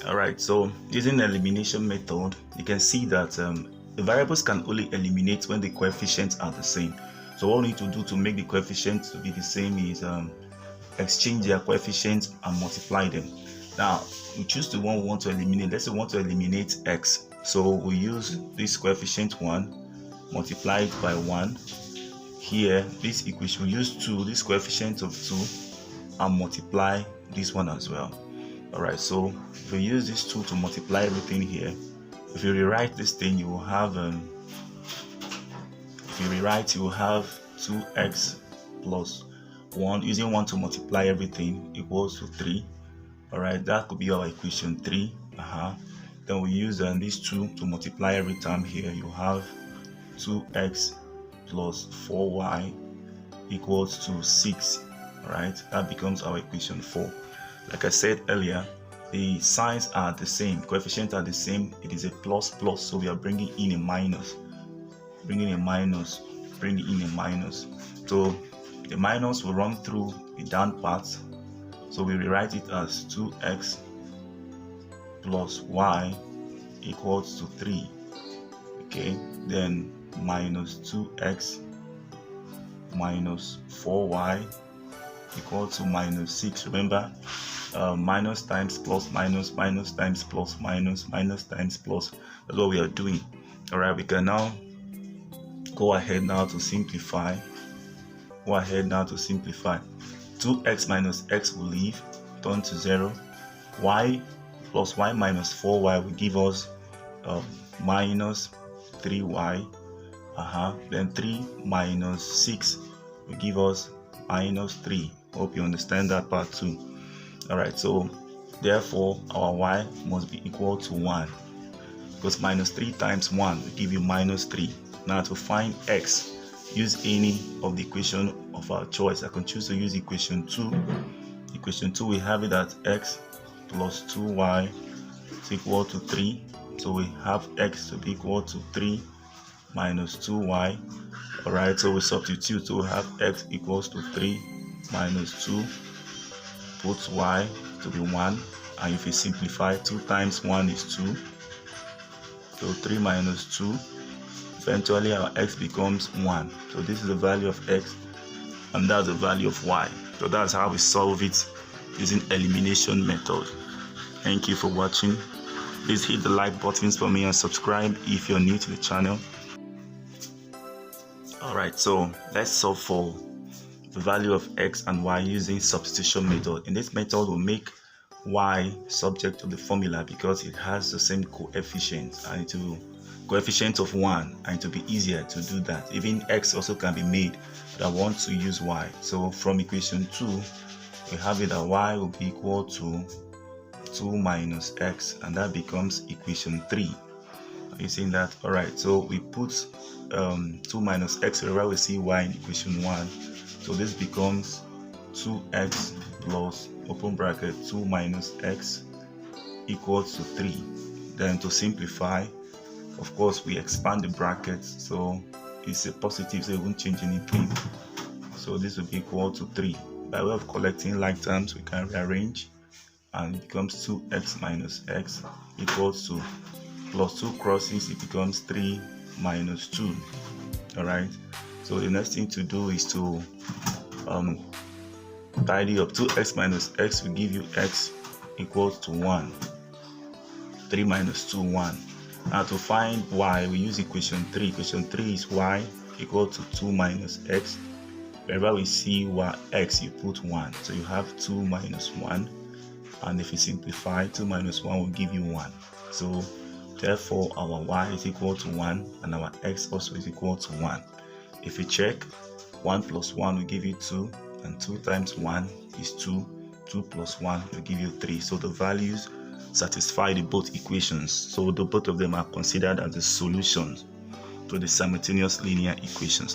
Alright, so using the elimination method, you can see that the variables can only eliminate when the coefficients are the same. So what we need to do to make the coefficients to be the same is exchange their coefficients and multiply them. Now we choose the one we want to eliminate. Let's say we want to eliminate x, so we use this coefficient 1 multiplied by 1. Here this equation, we use 2, this coefficient of 2, and multiply this one as well. Alright, so if we use this 2 to multiply everything here, if you rewrite this thing, you will have 2x plus 1, using 1 to multiply everything, equals to 3. Alright, that could be our equation 3. Then we use this 2 to multiply every time here. You have 2x plus 4y equals to 6. Alright, that becomes our equation 4. Like I said earlier, the signs are the same, coefficients are the same. It is a plus plus, so we are bringing in a minus, bringing in a minus. So the minus will run through the down part, so we rewrite it as 2x plus y equals to 3. Okay, then minus 2x minus 4y equal to minus 6. Remember, minus times plus minus, minus times plus minus, minus times plus. That's what we are doing. Alright, we can now go ahead now to simplify. 2x minus x will leave, turn to 0. Y plus y minus 4y will give us minus 3y. Then 3 minus 6 will give us minus 3. Hope you understand that part too. Alright, so therefore our y must be equal to 1, because minus 3 times 1 will give you minus 3. Now to find x, use any of the equation of our choice. I can choose to use equation 2. Equation 2, we have it at x plus 2y is equal to 3. So we have x to be equal to 3 minus 2y. Alright, so we substitute, so we have x equals to 3 minus 2, put y to be 1, and if you simplify, 2 times 1 is 2, so 3 minus 2, eventually our x becomes 1. So this is the value of x, and that's the value of y. So that's how we solve it using elimination method. Thank you for watching. Please hit the like buttons for me and subscribe if you're new to the channel. Alright, so let's solve for the value of x and y using substitution method. In this method, we'll make y subject to the formula because it has the same coefficient, and coefficient of 1, and it will be easier to do that. Even x also can be made, but I want to use y. So from equation 2, we have it that y will be equal to 2 minus x, and that becomes equation 3. Are you seeing that? Alright, so we put 2 minus x wherever we see y in equation 1. So this becomes 2x plus, open bracket, 2 minus x equals to 3. Then to simplify, of course, we expand the brackets, so it's a positive, so it won't change anything. So this will be equal to 3. By way of collecting like terms, we can rearrange, and it becomes 2x minus x equals to, plus 2 crosses, it becomes 3 minus 2. Alright, so the next thing to do is to tidy up. 2x minus x will give you x equals to 1. 3 minus 2, 1. Now to find y, we use equation 3. Equation 3 is y equal to 2 minus x. Wherever we see y, x, you put 1. So you have 2 minus 1. And if you simplify, 2 minus 1 will give you 1. So therefore our y is equal to 1, and our x also is equal to 1. If you check, 1 plus 1 will give you 2, and 2 times 1 is 2. 2 plus 1 will give you 3. So the values satisfy the both equations. So the both of them are considered as the solutions to the simultaneous linear equations.